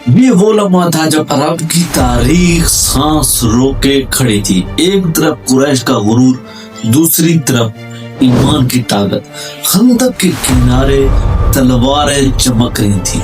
یہ وہ لمحہ تھا جب عرب کی تاریخ سانس روکے کھڑی تھی. ایک طرف قریش کا غرور، دوسری طرف ایمان کی طاقت. خندق کے کنارے تلواریں چمک رہی تھی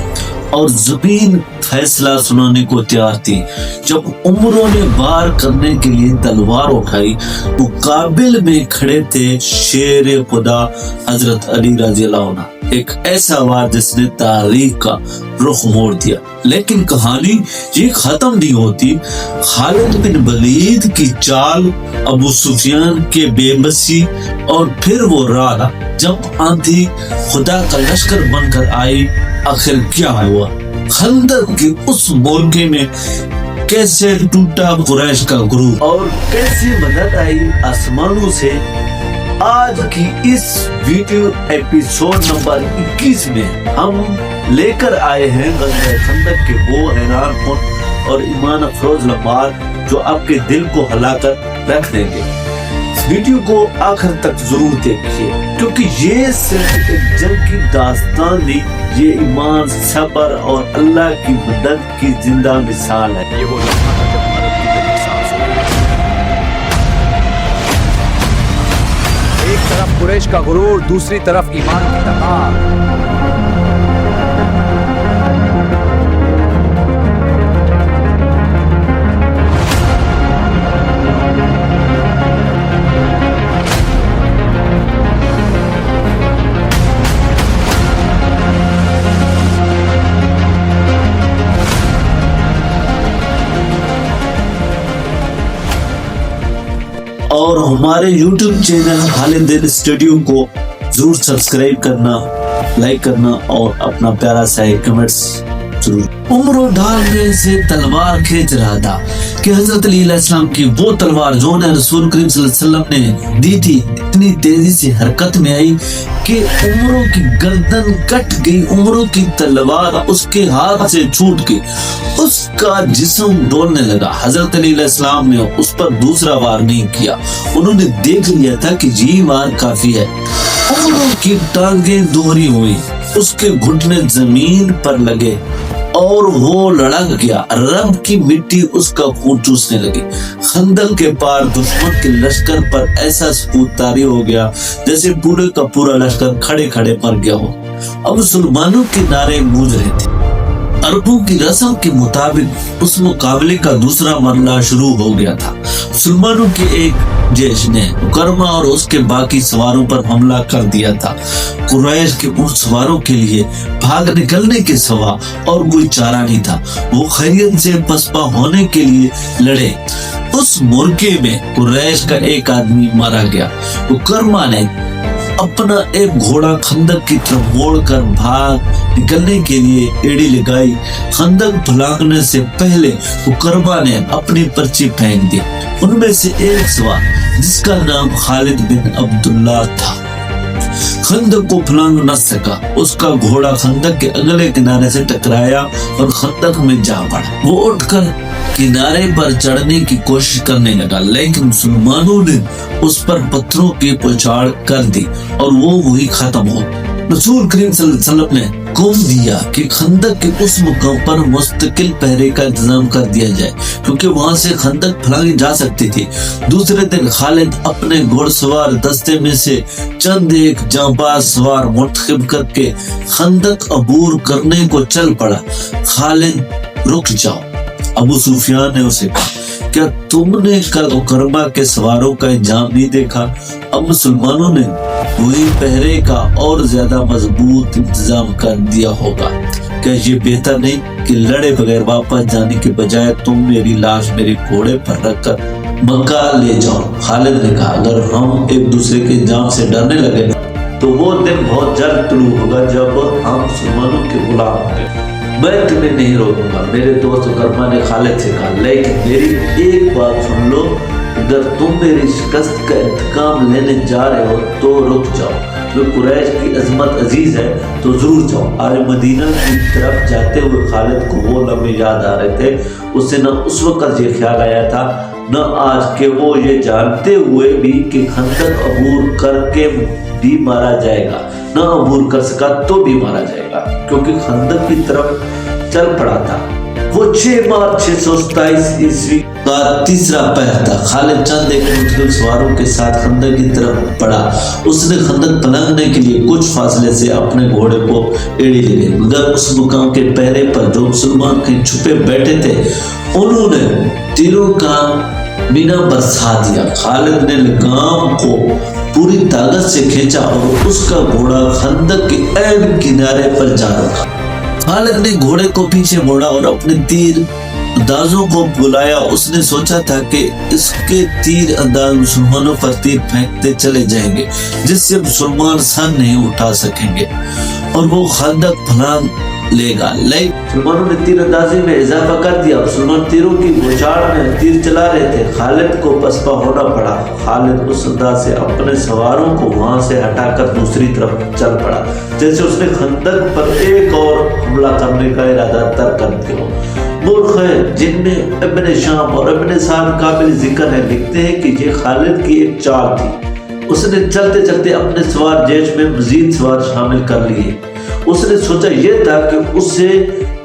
اور زمین فیصلہ سنانے کو تیار تھی. جب عمروں نے وار کرنے کے لیے تلوار اٹھائی، مقابل میں کھڑے تھے شیر خدا حضرت علی رضی اللہ عنہ، ایک ایسا وار جس نے تاریخ کا رخ موڑ دیا. لیکن کہانی یہ ختم نہیں ہوتی. خالد بن ولید کی چال، ابو سفیان کے بے بسی، اور پھر وہ رات جب آندھی خدا کا لشکر بن کر آئی. آخر کیا ہوا؟ خندق کے اس موقع میں کیسے ٹوٹا قریش کا غرور اور کیسے مدد آئی آسمانوں سے؟ آج کی اس ویڈیو ایپیسوڈ نمبر 21 میں ہم لے کر آئے ہیں غزوہ خندق کے وہ حیران کن اور ایمان افروز لمحات جو آپ کے دل کو ہلا کر رکھ دیں گے. ویڈیو کو آخر تک ضرور دیکھیے کیونکہ یہ صرف ایک جنگ کی داستان نہیں، یہ ایمان، صبر اور اللہ کی مدد کی زندہ مثال ہے. یہ وہ لمحہ تھا جب مدد کی دلی سانس ہوئی. ایک طرف قریش کا غرور، دوسری طرف ایمان کی طاقت. اور ہمارے یوٹیوب چینل خالد دین اسٹوڈیو کو ضرور سبسکرائب کرنا، لائک کرنا اور اپنا پیارا سا کمنٹس ضرور. عمر ڈالنے سے تلوار کھینچ رہا تھا کہ حضرت علی علیہ السلام کی وہ تلوار جو انہیں رسول کریم صلی اللہ علیہ وسلم نے دی تھی اتنی تیزی سے حرکت میں آئی کہ عمروں کی گردن کٹ گئی. عمروں کی تلوار اس کے ہاتھ سے چھوٹ گئی، اس کا جسم ڈولنے لگا. حضرت علی علیہ السلام نے اس پر دوسرا وار نہیں کیا. انہوں نے دیکھ لیا تھا کہ یہ وار کافی ہے. عمروں کی ٹانگیں دوہری ہوئی، اس کے گھٹنے زمین پر لگے اور وہ لڑک گیا. رب کی مٹی اس کا خون چوسنے لگی. خندق کے پار دشمن کے لشکر پر ایسا سکوت طاری ہو گیا جیسے پورے کا پورا لشکر کھڑے کھڑے مر گیا ہو. اب مسلمانوں کے نعرے گونج رہے تھے. عربوں کی رسم کے مطابق اس مقابلے کا دوسرا مرحلہ شروع ہو گیا تھا. مسلمانوں کے ایک جیش نے مکرمہ اور اس کے باقی سواروں پر حملہ کر دیا تھا. قریش کے ان سواروں کے لیے بھاگ نکلنے کے سوا اور کوئی چارہ نہیں تھا. وہ خیریت سے پسپا ہونے کے لیے لڑے. اس موقع میں قریش کا ایک آدمی مارا گیا. مکرمہ نے اپنا ایک گھوڑا خندق کی طرف موڑ کر بھاگ نکلنے کے لیے ایڑی لگائی. خندق پھلانگنے سے پہلے مکرمہ نے اپنی پرچی پھینک دی. ان میں سے ایک سوار جس کا نام خالد بن عبداللہ تھا خندق کو پھلانگ نہ سکا. اس کا گھوڑا خندق کے اگلے کنارے سے ٹکرایا اور خندق میں جا پڑا. وہ اٹھ کر کنارے پر چڑھنے کی کوشش کرنے لگا لیکن مسلمانوں نے اس پر پتھروں کی پچاڑ کر دی اور وہ وہی ختم ہو. رسول کریم صلی اللہ علیہ وسلم نے حکم دیا کہ خندق کے اس مقام پر مستقل پہرے کا انتظام کر دیا جائے کیونکہ وہاں سے خندق پھلانگی جا سکتی تھی. دوسرے دن خالد اپنے گھوڑ سوار دستے میں سے چند ایک جانباز سوار منتخب کر کے خندق عبور کرنے کو چل پڑا. خالد رک جاؤ، ابو سفیان نے اسے کہا، کیا تم نے کل مکرمہ کے سواروں کا انجام نہیں دیکھا؟ اب مسلمانوں نے وہی پہرے کا اور زیادہ مضبوط انتظام کر دیا ہوگا. کیا یہ بہتر نہیں کہ لڑے بغیر واپس جانے کے بجائے تم میری لاش میرے گھوڑے پر رکھ کر مکہ لے جاؤ؟ خالد نے کہا، اگر ہم ایک دوسرے کے انجام سے ڈرنے لگے تو وہ دن بہت جلد طلوع ہوگا جب ہم مسلمانوں کے غلام ہوں گے. میں تمہیں نہیں روکوں گا. میرے دوست مکرمہ نے خالد سے کہا، لیکن میری ایک بات سن لو، اگر تم میری شکست کا انتقام لینے جا رہے ہو تو رک جاؤ. جو قریش کی عظمت عزیز ہے تو ضرور جاؤ. آج مدینہ کی طرف جاتے ہوئے خالد کو وہ لمحے یاد آ رہے تھے. اسے نہ اس وقت یہ خیال آیا تھا نہ آج کہ وہ یہ جانتے ہوئے بھی کہ خندق عبور کر کے بھی مارا جائے گا، نہ عبور کر سکا تو بھی مارا جائے گا کیونکہ خندق کی طرف چل پڑا تھا. وہ 6 مارچ 627 عیسوی کا تیسرا پہر تھا۔ خالد چند ایک متقل سواروں کے ساتھ خندق کی طرف بڑھا۔ اس نے خندق پلنگنے کے لیے کچھ فاصلے سے اپنے گھوڑے کو ایڑی لگے، مگر اس مقام کے پہرے پر جو مسلمان کہیں چھپے بیٹھے تھے انہوں نے تیروں کا مینا برسا دیا۔ خالد نے لگام کو پوری طاقت سے کھینچا اور اس کا گھوڑا خندق کے عین کنارے پر جا رکھا۔ خالد نے گھوڑے کو پیچھے موڑا اور اپنے تیر اندازوں کو بلایا۔ اس نے سوچا تھا کہ اس کے تیر انداز مسلمانوں پر تیر پھینکتے چلے جائیں گے جس سے مسلمان سر نہیں اٹھا سکیں گے اور وہ خندق پھلانگ لے گا۔ لیکن مسلمانوں نے تیر اندازی میں اضافہ کر دیا۔ مسلمان تیروں کی بوچھاڑ میں تیر چلا رہے تھے۔ خالد کو پسپا ہونا پڑا۔ خالد اس انداز سے اپنے سواروں کو وہاں سے ہٹا کر دوسری طرف چل پڑا جیسے اس نے خندق پر ایک اور حملہ کرنے کا ارادہ تر کرتے ہو۔ مورخ جن میں ابن شام اور ابن سعد قابل ذکر ہے لکھتے ہیں کہ یہ خالد کی ایک چال تھی۔ اس نے چلتے چلتے اپنے سوار جیش میں مزید سوار شامل کر لیے۔ اس نے سوچا یہ تھا کہ اسے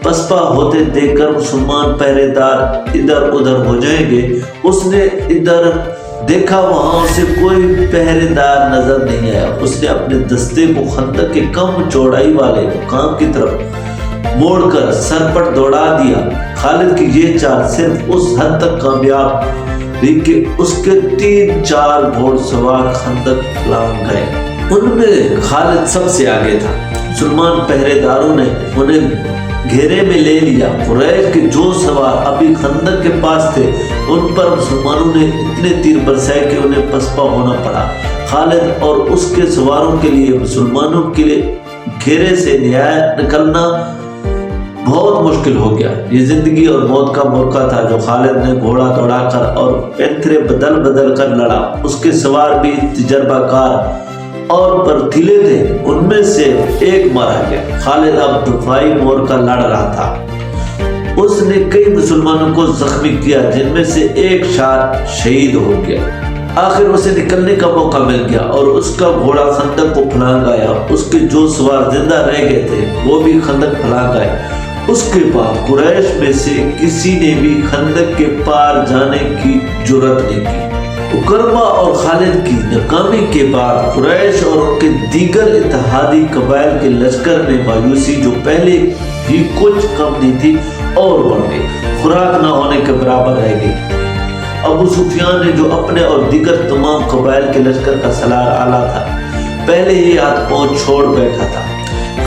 پسپا ہوتے دیکھ کر مسلمان پہرے دار ادھر ادھر ہو جائیں گے۔ اس نے ادھر دیکھا، وہاں اسے کوئی پہرے دار نظر نہیں آیا۔ اس نے اپنے دستے کو خندق کے کم چوڑائی والے مقام کی طرف موڑ کر سر پر دوڑا دیا۔ خالد کی یہ چال صرف اس حد تک کامیاب رہی کہ اس کے 3-4 گھوڑ سوار خندق پھلانگ گئے۔ ان میں خالد سب سے آگے تھا۔ مسلمان پہرے داروں نے انہیں گھیرے میں لے لیا۔ قریش کے جو سوار ابھی خندق کے پاس تھے ان پر مسلمانوں نے اتنے تیر برسائے کہ انہیں پسپا ہونا پڑا۔ خالد اور اس کے سواروں کے لیے مسلمانوں کے لیے گھیرے سے نکلنا بہت مشکل ہو گیا۔ یہ زندگی اور موت کا موقع تھا جو خالد نے گھوڑا دوڑا کر اور پینترے بدل بدل کر لڑا۔ اس کے سوار بھی تجربہ کار اور پرتھیلے تھے۔ ان میں سے ایک مارا گیا۔ خالد اب دفاعی مورچہ لڑ رہا تھا۔ اس نے کئی مسلمانوں کو زخمی کیا جن میں سے ایک شہید ہو گیا۔ آخر اسے نکلنے کا موقع مل گیا اور اس کا گھوڑا خندق کو پھلانگ آیا۔ اس کے جو سوار زندہ رہ گئے تھے وہ بھی خندق پھلانگ آئے۔ اس کے بعد قریش میں سے کسی نے بھی خندق کے پار جانے کی جرأت نہیں کی۔ اکرمہ اور خالد کی ناکامی کے بعد قریش اور ان کے دیگر اتحادی قبائل کے لشکر میں مایوسی جو پہلے ہی کچھ کم نہیں تھی اور بڑھ گئی، خوراک نہ ہونے کے برابر رہ گئی۔ ابو سفیان نے جو اپنے اور دیگر تمام قبائل کے لشکر کا سالار اعلیٰ تھا پہلے ہی ہاتھ پاؤں چھوڑ بیٹھا تھا۔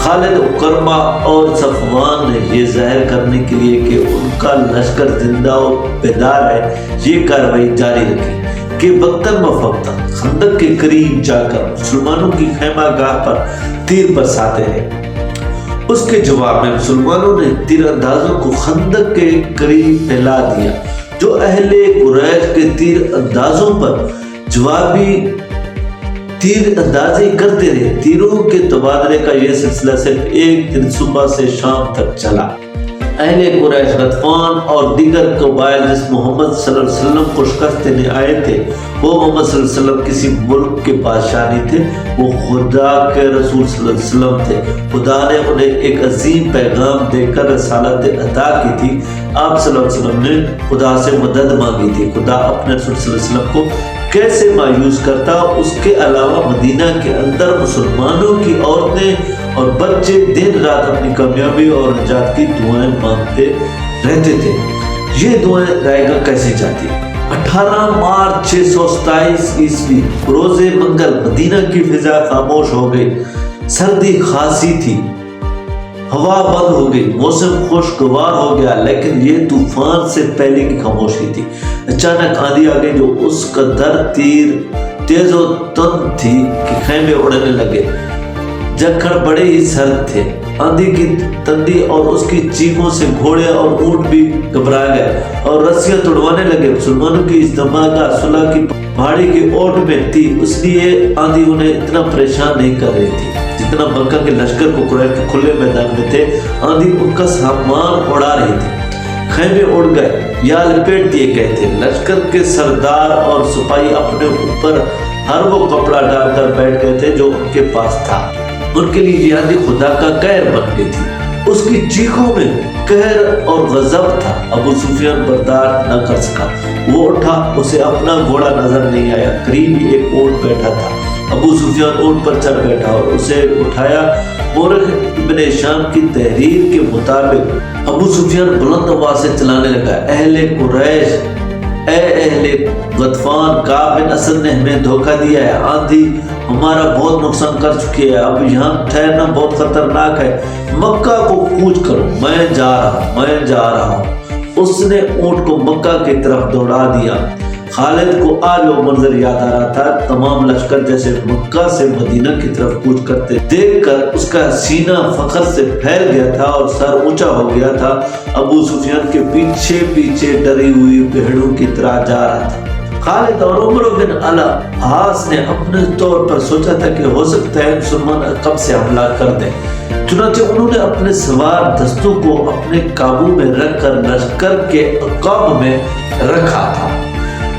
خالد، اکرمہ اور صفوان نے یہ ظاہر کرنے کے لیے کہ ان کا لشکر زندہ و بیدار ہے یہ کارروائی جاری رکھی کہ وقتاً فوقتاً خندق کے قریب جا کر مسلمانوں کی خیمہ گاہ پر تیر برساتے ہیں۔ اس کے جواب میں مسلمانوں نے تیر اندازوں کو خندق کے قریب پھیلا دیا جو اہل قریش کے تیر اندازوں پر جوابی تیر اندازی کرتے رہے۔ تیروں کے تبادلے کا یہ سلسلہ صرف ایک دن صبح سے شام تک چلا۔ اہل قریش، غطفان اور دیگر قبائل جس محمد صلی اللہ علیہ وسلم کو شکست دینے آئے تھے وہ محمد صلی اللہ علیہ وسلم کسی ملک کے بادشاہ نہیں تھے، وہ خدا کے رسول صلی اللہ علیہ وسلم تھے۔ خدا نے انہیں ایک عظیم پیغام دے کر رسالت عطا کی تھی۔ آپ صلی اللہ علیہ وسلم نے خدا سے مدد مانگی تھی۔ خدا اپنے رسول صلی اللہ علیہ وسلم کو کیسے مایوس کرتا؟ اس کے علاوہ مدینہ کے اندر مسلمانوں کی عورتیں اور بچے دن رات اپنی کامیابی اور نجات کی دعائیں مانگتے رہتے تھے۔ یہ دعائیں رائے گاہ کیسے جاتی؟ 18 مارچ 627 عیسوی روز منگل مدینہ کی فضا خاموش ہو گئی۔ سردی خاصی تھی، ہوا بند ہو گئی، موسم خوشگوار ہو گیا، لیکن یہ طوفان سے پہلے کی خاموشی تھی۔ اچانک آندھی آ گئی جو اس قدر تیز و تند تھی کہ خیمے اڑنے لگے۔ جکھڑ بڑے ہی سرد تھے۔ آندھی کی تندی اور اس کی چیخوں سے گھوڑے اور اونٹ بھی گھبرا گئے اور رسیاں توڑوانے لگے۔ مسلمانوں کی اجتماع کا صلح کی پہاڑی کی اوٹ میں تھی، اس لیے آندھی انہیں اتنا پریشان نہیں کر رہی تھی جتنا مکہ کے لشکر کو قریش کے کھلے میدان میں تھے۔ آندھی ان کا سامان اڑا رہی تھی، خیمے اڑ گئے یا لپیٹ دیے گئے تھے۔ لشکر کے سردار اور سپاہی اپنے اوپر ہر وہ کپڑا ڈال کر بیٹھ گئے تھے جو ان کے پاس تھا۔ ان کے لیے یہ آندھی خدا کا قہر بن گئی تھی۔ اس کی چیخوں میں قہر اور غضب تھا۔ ابو سفیان برداشت نہ کر سکا، وہ اٹھا، اسے اپنا گھوڑا نظر نہیں آیا، قریب ہی ایک اونٹ بیٹھا تھا۔ ابو سفیان اونٹ پر چڑھ بیٹھا اور اسے اٹھایا۔ مورخ ابن شام کی تحریر کے مطابق ابو سفیان بلند آواز سے چلانے لگا، اہل قریش، اے اہل غطفان، کعب بن اسد نے ہمیں دھوکہ دیا ہے، آندھی ہمارا بہت نقصان کر چکی ہے، اب یہاں ٹھہرنا بہت خطرناک ہے، مکہ کو کوچ کرو، میں جا رہا ہوں۔ اس نے اونٹ کو مکہ کی طرف دوڑا دیا۔ خالد کو آج وہ منظر یاد آ رہا تھا، تمام لشکر جیسے مکہ سے مدینہ کی طرف کوچ کرتے دیکھ کر اس کا سینہ فخر سے پھیل گیا تھا اور سر اونچا ہو گیا تھا۔ ابو سفیان کے پیچھے پیچھے ڈری ہوئی بھیڑوں کی طرح جا رہا تھا۔ خالد اور عمر بن العاص نے اپنے طور پر سوچا تھا کہ ہو سکتا ہے مسلمان عقب سے حملہ کر دیں، چنانچہ انہوں نے اپنے سوار دستوں کو اپنے قابو میں رکھ کر لشکر کے عقاب میں رکھا تھا۔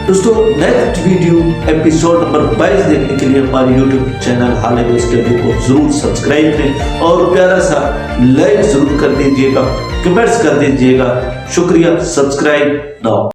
دوستو، نیکسٹ ویڈیو ایپیسوڈ نمبر 22 دیکھنے کے لیے ہماری یوٹیوب چینل حالب اسٹڈی کو ضرور سبسکرائب کریں اور پیارا سا لائک ضرور کر دیجیے گا، کمنٹس کر دیجیے گا۔ شکریہ، سبسکرائب ناؤ۔